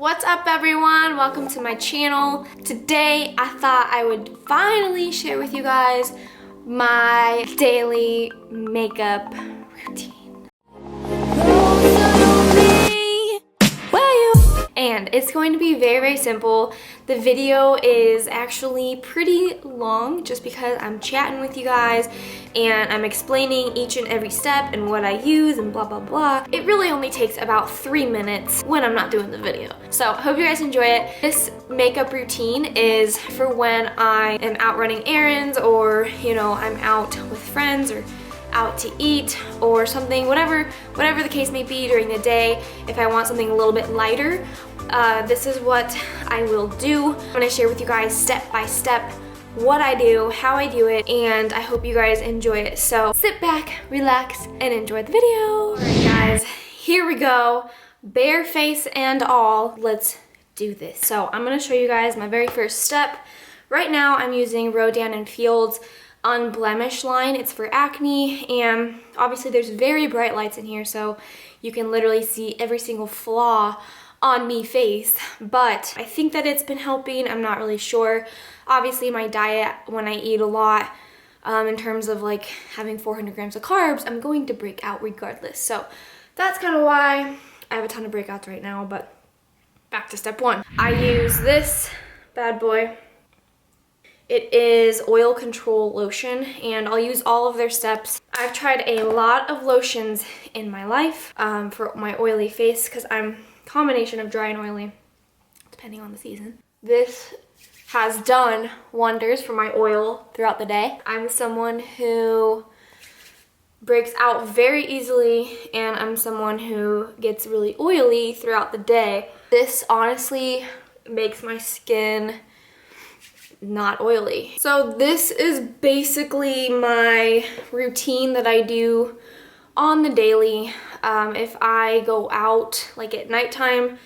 What's up everyone? Welcome to my channel. Today I thought I would finally share with you guys my daily makeup routine. And it's going to be very simple. The video is actually pretty long just because I'm chatting with you guys and I'm explaining each and every step and what I use and blah blah blah. It really only takes about 3 minutes when I'm not doing the video. So I hope you guys enjoy it. This makeup routine is for when I am out running errands, or I'm out with friends or out to eat or something, whatever the case may be during the day. If I want something a little bit lighter, this is what I will do. I'm gonna share with you guys step by step what I do, how I do it, and I hope you guys enjoy it. So sit back, relax, and enjoy the video. Alright guys, here we go. Bare face and all, let's do this. So I'm gonna show you guys my very first step. Right now I'm using Rodan & Field's Unblemish line. It's for acne, and obviously there's very bright lights in here, so you can literally see every single flaw on me face, but I think that it's been helping. I'm not really sure. Obviously my diet, when I eat a lot, in terms of like having 400 grams of carbs, I'm going to break out regardless. So that's kind of why I have a ton of breakouts right now. But back to step one. I use this bad boy. It is Oil Control Lotion, and I'll use all of their steps. I've tried a lot of lotions in my life for my oily face because I'm a combination of dry and oily, depending on the season. This has done wonders for my oil throughout the day. I'm someone who breaks out very easily, and I'm someone who gets really oily throughout the day. This honestly makes my skin not oily. So this is basically my routine that I do on the daily. If I go out like at nighttime,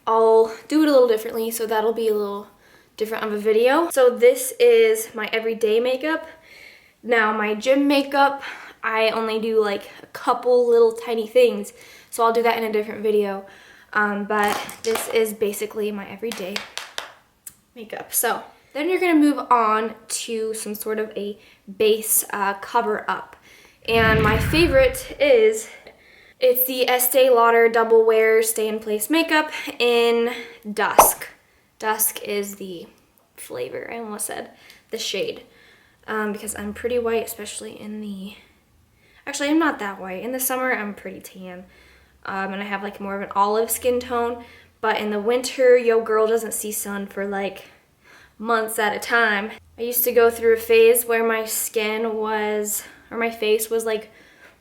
I'll do it a little differently, so that'll be a little different of a video. So this is my everyday makeup. Now my gym makeup, I only do like a couple little tiny things, so I'll do that in a different video. But this is basically my everyday makeup. So then you're gonna move on to some sort of a base cover up. And my favorite it's the Estee Lauder Double Wear Stay in Place Makeup in Dusk. Dusk is the flavor, I almost said the shade. Because I'm pretty white, especially in the, actually I'm not that white. In the summer I'm pretty tan. And I have like more of an olive skin tone. But in the winter, yo girl doesn't see sun for like months at a time. I used to go through a phase where my skin was, or my face was like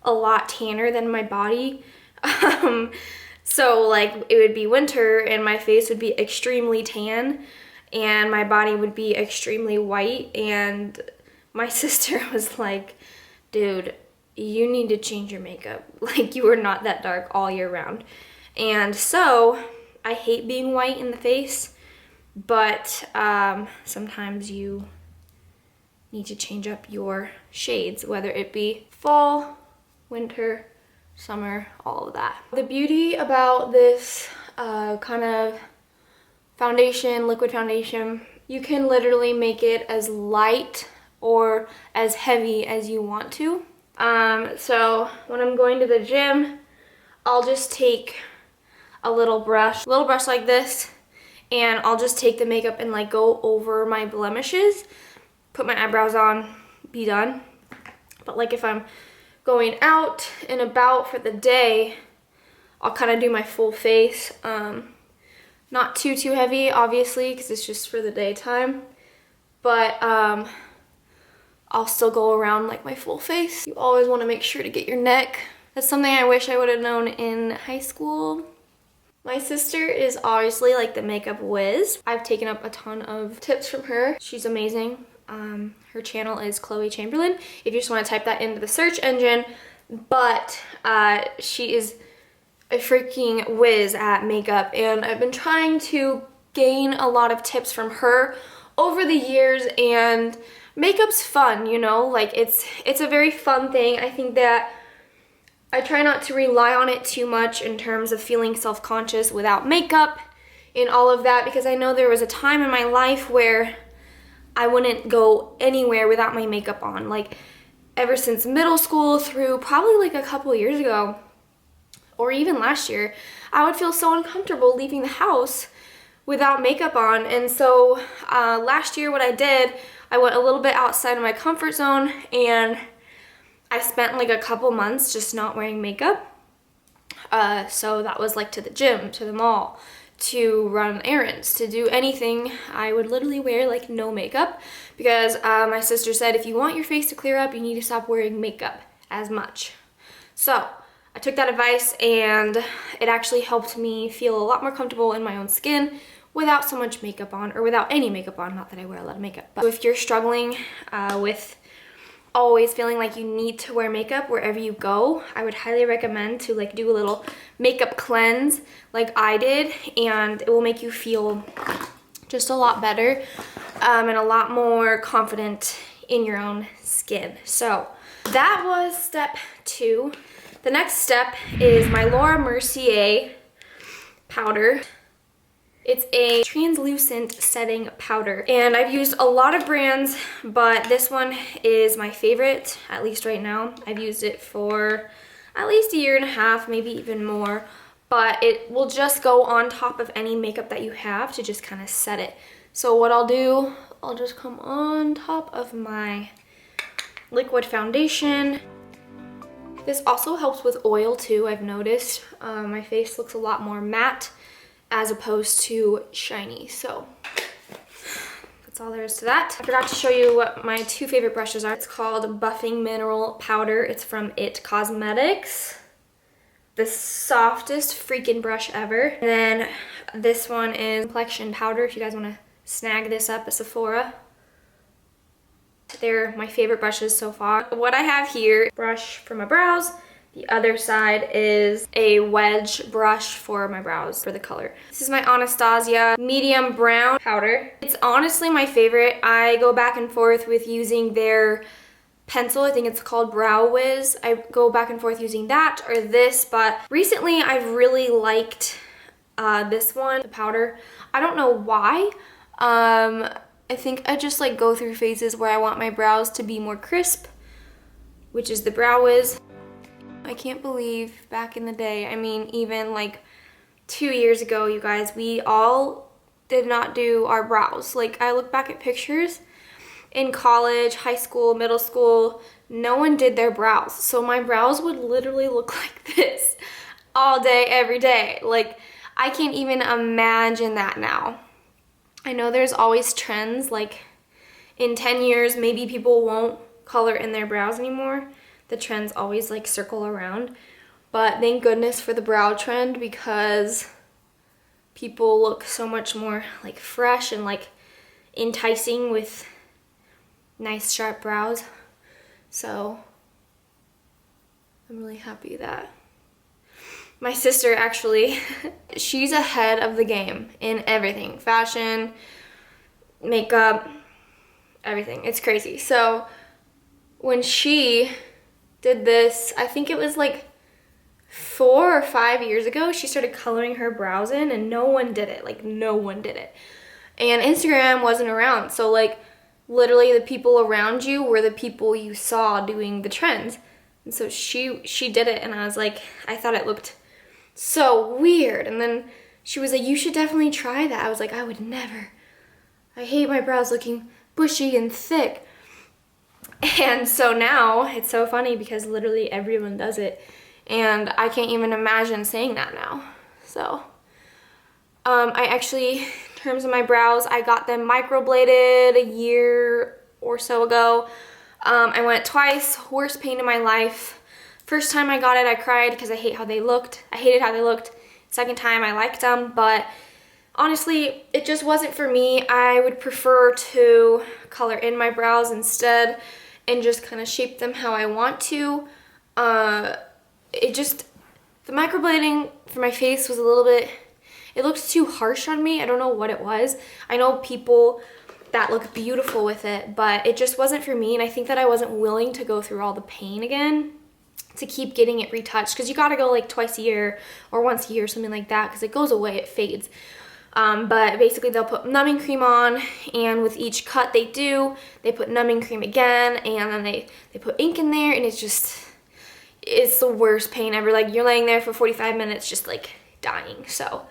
a lot tanner than my body. So like it would be winter and my face would be extremely tan and my body would be extremely white, and my sister was like, dude, you need to change your makeup. Like you are not that dark all year round. And so I hate being white in the face, but sometimes you need to change up your shades, whether it be fall, winter, summer, all of that. The beauty about this kind of foundation, liquid foundation, you can literally make it as light or as heavy as you want to. So when I'm going to the gym, I'll just take a little brush like this, and I'll just take the makeup and like go over my blemishes, put my eyebrows on, be done. But like if I'm going out and about for the day, I'll kind of do my full face. Not too heavy, obviously, because it's just for the daytime. But I'll still go around like my full face. You always want to make sure to get your neck. That's something I wish I would have known in high school. My sister is obviously like the makeup whiz. I've taken up a ton of tips from her. She's amazing. Her channel is Chloe Chamberlain, if you just want to type that into the search engine. But she is a freaking whiz at makeup, and I've been trying to gain a lot of tips from her over the years, and makeup's fun, like it's a very fun thing. I think that I try not to rely on it too much in terms of feeling self-conscious without makeup, in all of that, because I know there was a time in my life where I wouldn't go anywhere without my makeup on. Like ever since middle school through probably like a couple years ago or even last year, I would feel so uncomfortable leaving the house without makeup on. And so last year what I did, I went a little bit outside of my comfort zone and I spent like a couple months just not wearing makeup. So that was like to the gym, to the mall, to run errands, to do anything. I would literally wear like no makeup because my sister said if you want your face to clear up, you need to stop wearing makeup as much. So I took that advice and it actually helped me feel a lot more comfortable in my own skin without so much makeup on, or without any makeup on. Not that I wear a lot of makeup. But if you're struggling with always feeling like you need to wear makeup wherever you go, I would highly recommend to like do a little makeup cleanse like I did, and it will make you feel just a lot better and a lot more confident in your own skin. So that was step 2. The next step is my Mercier powder. It's a translucent setting powder, and I've used a lot of brands, but this one is my favorite, at least right now. I've used it for at least a year and a half, maybe even more, but it will just go on top of any makeup that you have to just kind of set it. So what I'll do, I'll just come on top of my liquid foundation. This also helps with oil too, I've noticed. My face looks a lot more matte as opposed to shiny. So that's all there is to that. I forgot to show you what my 2 favorite brushes are. It's called Buffing Mineral Powder. It's from It Cosmetics. The softest freaking brush ever. And then this one is Complexion Powder, if you guys want to snag this up at Sephora. They're my favorite brushes so far. What I have here, brush for my brows. The other side is a wedge brush for my brows for the color. This is my Anastasia medium brown powder. It's honestly my favorite. I go back and forth with using their pencil. I think it's called Brow Wiz. I go back and forth using that or this, but recently I've really liked this one, the powder. I don't know why. I think I just like go through phases where I want my brows to be more crisp, which is the Brow Wiz. I can't believe back in the day, I mean even like 2 years ago, you guys, we all did not do our brows. Like I look back at pictures in college, high school, middle school, no one did their brows. So my brows would literally look like this all day, every day. Like I can't even imagine that now. I know there's always trends, like in 10 years, maybe people won't color in their brows anymore. The trends always like circle around, but thank goodness for the brow trend because people look so much more like fresh and like enticing with nice sharp brows. So I'm really happy that my sister actually, she's ahead of the game in everything, fashion, makeup, everything. It's crazy. So when she did this, I think it was like 4 or 5 years ago, she started coloring her brows in and no one did it. Like no one did it. And Instagram wasn't around. So like literally the people around you were the people you saw doing the trends. And so she did it and I was like, I thought it looked so weird. And then she was like, you should definitely try that. I was like, I would never. I hate my brows looking bushy and thick. And so now it's so funny because literally everyone does it. And I can't even imagine saying that now. So I actually, in terms of my brows, I got them microbladed a year or so ago. I went twice, worst pain in my life. First time I got it, I cried because I hate how they looked. I hated how they looked. Second time, I liked them, but honestly, it just wasn't for me. I would prefer to color in my brows instead and just kind of shape them how I want to. The microblading for my face was a little bit, it looked too harsh on me. I don't know what it was. I know people that look beautiful with it, but it just wasn't for me, and I think that I wasn't willing to go through all the pain again to keep getting it retouched, because you gotta go like twice a year or once a year or something like that, because it goes away, it fades. But basically they'll put numbing cream on, and with each cut they do, they put numbing cream again, and then they put ink in there, and it's the worst pain ever. Like, you're laying there for 45 minutes just like dying. So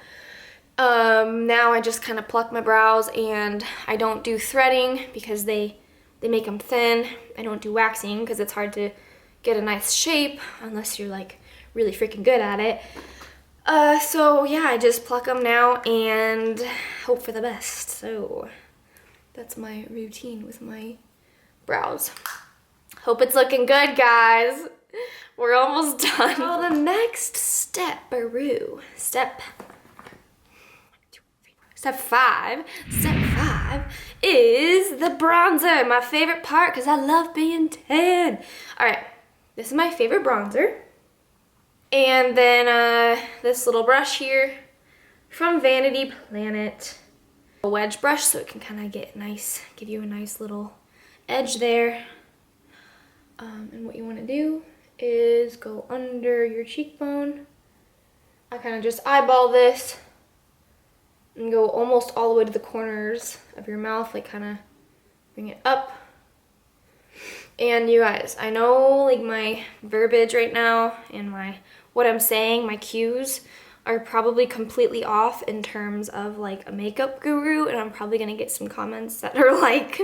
now I just kind of pluck my brows, and I don't do threading because they make them thin. I don't do waxing because it's hard to get a nice shape unless you're like really freaking good at it. So yeah, I just pluck them now and hope for the best. So that's my routine with my brows. Hope it's looking good, guys. We're almost done. So the next step, step 5 is the bronzer, my favorite part because I love being tan. All right, this is my favorite bronzer. And then this little brush here from Vanity Planet. A wedge brush so it can kind of get nice, give you a nice little edge there. And what you want to do is go under your cheekbone. I kind of just eyeball this and go almost all the way to the corners of your mouth, like kind of bring it up. And you guys, I know like my verbiage right now and what I'm saying, my cues are probably completely off in terms of like a makeup guru, and I'm probably gonna get some comments that are like,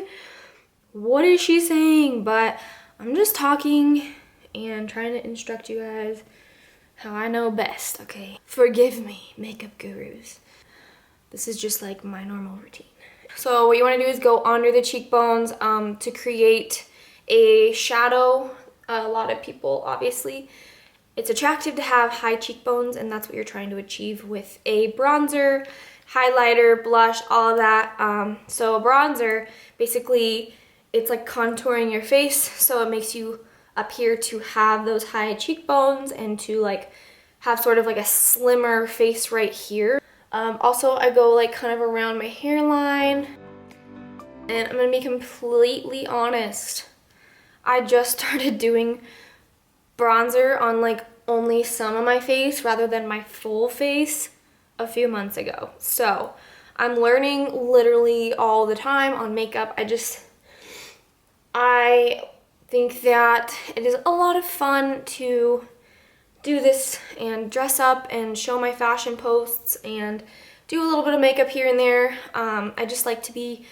what is she saying? But I'm just talking and trying to instruct you guys how I know best, okay? Forgive me, makeup gurus. This is just like my normal routine. So what you want to do is go under the cheekbones to create a shadow. A lot of people, obviously, it's attractive to have high cheekbones, and that's what you're trying to achieve with a bronzer, highlighter, blush, all of that. So a bronzer, basically, it's like contouring your face, so it makes you appear to have those high cheekbones and to like have sort of like a slimmer face right here. Also, I go like kind of around my hairline, and I'm gonna be completely honest. I just started doing bronzer on like only some of my face rather than my full face a few months ago. So I'm learning literally all the time on makeup. I think that it is a lot of fun to do this and dress up and show my fashion posts and do a little bit of makeup here and there. I just like to be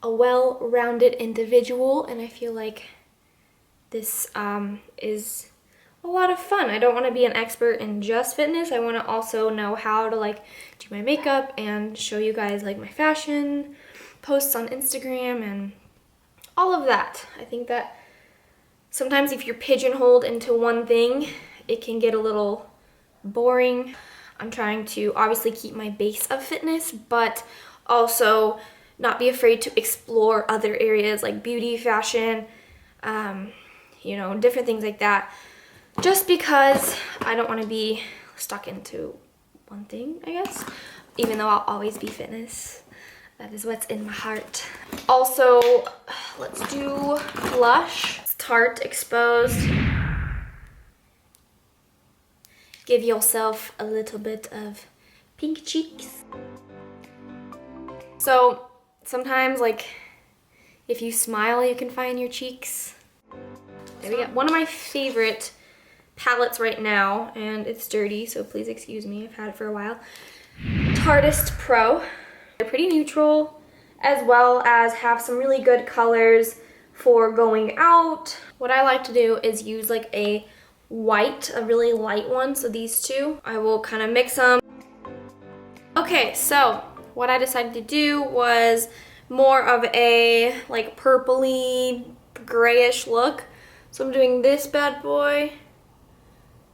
a well-rounded individual, and I feel like this is a lot of fun. I don't want to be an expert in just fitness. I want to also know how to like do my makeup and show you guys like my fashion posts on Instagram and all of that. I think that sometimes if you're pigeonholed into one thing, it can get a little boring. I'm trying to obviously keep my base of fitness, but also not be afraid to explore other areas like beauty, fashion, you know, different things like that. Just because I don't want to be stuck into one thing, I guess. Even though I'll always be fitness. That is what's in my heart. Also, let's do blush. It's Tarte Exposed. Give yourself a little bit of pink cheeks. So sometimes, like, if you smile, you can find your cheeks. There we go. One of my favorite palettes right now, and it's dirty, so please excuse me, I've had it for a while. Tarteist Pro. They're pretty neutral, as well as have some really good colors for going out. What I like to do is use like a white, a really light one, so these two. I will kind of mix them. Okay, so what I decided to do was more of a like purpley, grayish look. So I'm doing this bad boy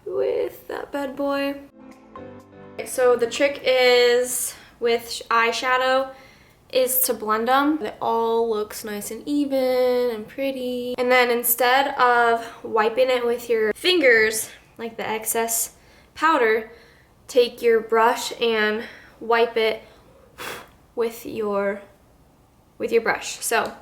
with that bad boy. So the trick is with eyeshadow is to blend them. It all looks nice and even and pretty. And then instead of wiping it with your fingers, like the excess powder, take your brush and wipe it with your brush. So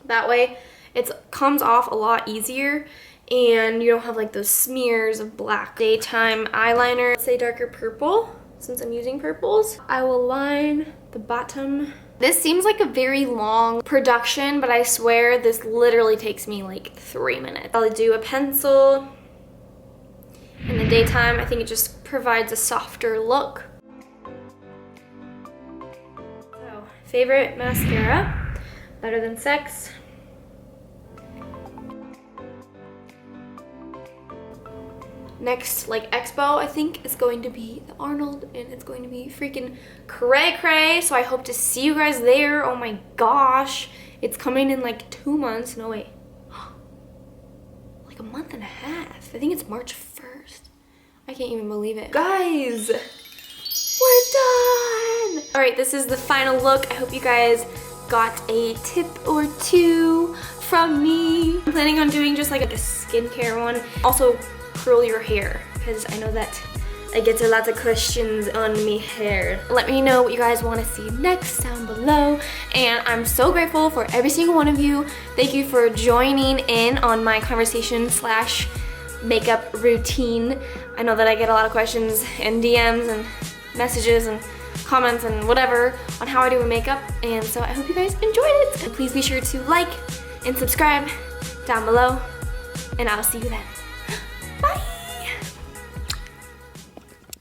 that way it comes off a lot easier and you don't have like those smears of black. Daytime eyeliner, let's say darker purple. since I'm using purples. I will line the bottom. This seems like a very long production, but I swear this literally takes me like 3 minutes. I'll do a pencil. In the daytime, I think it just provides a softer look. So, favorite mascara, Better Than Sex. Next, like, expo, I think, is going to be the Arnold, and it's going to be freaking cray-cray, so I hope to see you guys there. Oh my gosh. It's coming in like 2 months. No, wait. Like a month and a half. I think it's March 1st. I can't even believe it. Guys, we're done! Alright, this is the final look. I hope you guys got a tip or two from me. I'm planning on doing just like a skincare one. Also, curl your hair, because I know that I get a lot of questions on me hair. Let me know what you guys want to see next down below, and I'm so grateful for every single one of you. Thank you for joining in on my conversation slash makeup routine. I know that I get a lot of questions and DMs and messages and comments and whatever on how I do my makeup, and so I hope you guys enjoyed it. And please be sure to like and subscribe down below, and I'll see you then.